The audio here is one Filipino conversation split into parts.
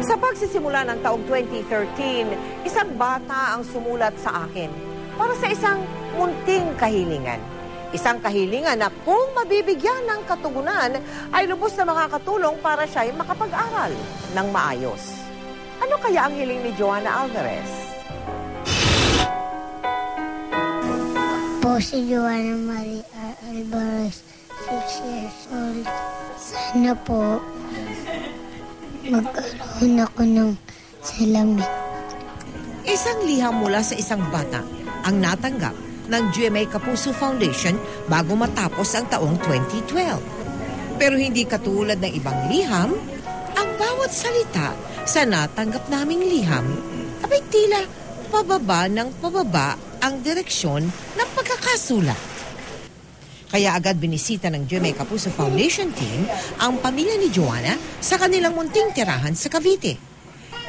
Sa pagsisimula ng taong 2013, isang bata ang sumulat sa akin para sa isang munting kahilingan. Isang kahilingan na kung mabibigyan ng katugunan ay lubos na makakatulong para siya ay makapag-aral ng maayos. Ano kaya ang hiling ni Joanna Alvarez? Po si Joanna Marie Alvarez, 6 years old. Sana po magkaroon ako ng salamin. Isang liham mula sa isang bata ang natanggap ng GMA Kapuso Foundation bago matapos ang taong 2012. Pero hindi katulad ng ibang liham, ang bawat salita sa natanggap naming liham abay tila pababa ng pababa ang direksyon ng pagkakasulat. Kaya agad binisita ng GMA Kapuso Foundation team ang pamilya ni Joanna sa kanilang munting tirahan sa Cavite.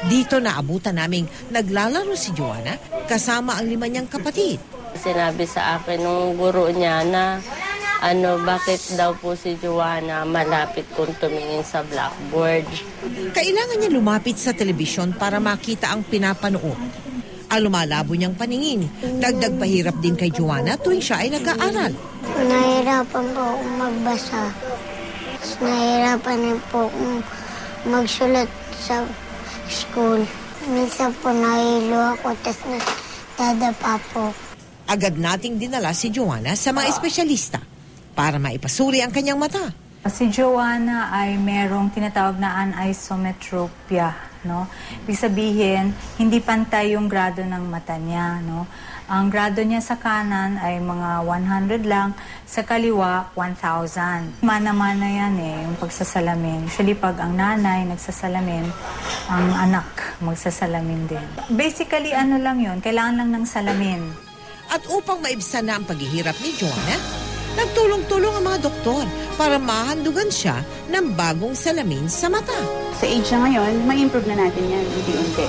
Dito naabutan naming naglalaro si Joanna kasama ang 5 niyang kapatid. Sinabi sa akin nung guro niya na bakit daw po si Joanna malapit kong tumingin sa blackboard. Kailangan niya lumapit sa telebisyon para makita ang pinapanood. Ang lumalabo niyang paningin, dagdag pahirap din kay Joanna tuwing siya ay nag-aaral. Nahirapan po akong magbasa. Nahirapan din po akong magsulat sa school. Minsan po nahilo ako, tapos nadadapa po. Agad nating dinala si Joanna sa mga espesyalista para maipasuri ang kanyang mata. Si Joanna ay merong tinatawag na anisometropia, no? Ibig sabihin, hindi pantay yung grado ng mata niya, no? Ang grado niya sa kanan ay mga 100 lang, sa kaliwa 1,000. Mana-mana yan yung pagsasalamin. Usually pag ang nanay nagsasalamin, ang anak magsasalamin din. Basically, lang yun, kailangan lang ng salamin. At upang maibsan na ang paghihirap ni Joanna, nagtulong-tulong ang mga doktor para mahandugan siya ng bagong salamin sa mata. Sa age na ngayon, ma-improve na natin yan unti-unti.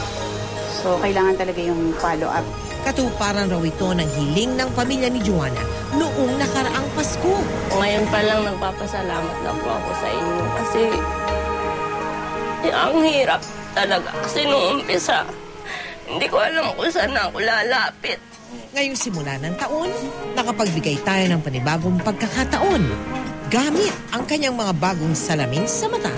So, kailangan talaga yung follow-up. Katuparan raw ito ng hiling ng pamilya ni Joanna noong nakaraang Pasko. Ngayon pa lang nagpapasalamat na po ako sa inyo kasi ang hirap talaga. Kasi nung umpisa, hindi ko alam kung saan ako lalapit. Ngayong simula ng taon, nakapagbigay tayo ng panibagong pagkakataon. Gamit ang kanyang mga bagong salamin sa mata,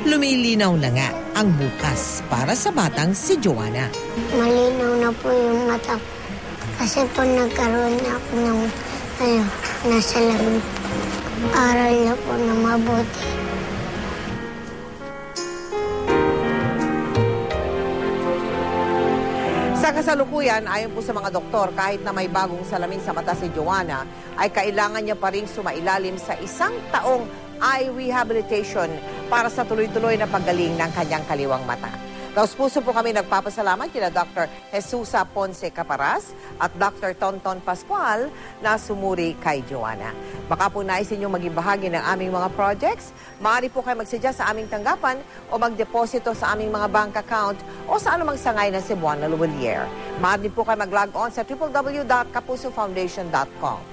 lumilinaw na nga ang bukas para sa batang si Joanna. Malinaw na po yung mata ko. Kasi po nagkaroon na ako ng nasalamin. Aral na po na mabuti. Sa kasalukuyan, ayon po sa mga doktor, kahit na may bagong salamin sa mata si Joanna, ay kailangan niya pa rin sumailalim sa 1 taong eye rehabilitation para sa tuloy-tuloy na paggaling ng kanyang kaliwang mata. Taos-puso po kami nagpapasalamat kina Dr. Jesusa Ponce Caparas at Dr. Tonton Pascual na sumuri kay Joanna. Baka po nais ninyong maging bahagi ng aming mga projects, maaari po kayo magsadya sa aming tanggapan o magdeposito sa aming mga bank account o sa anumang sangay ng Cebuana Luwalier. Maaari po kayo mag-log on sa www.kapusofoundation.com.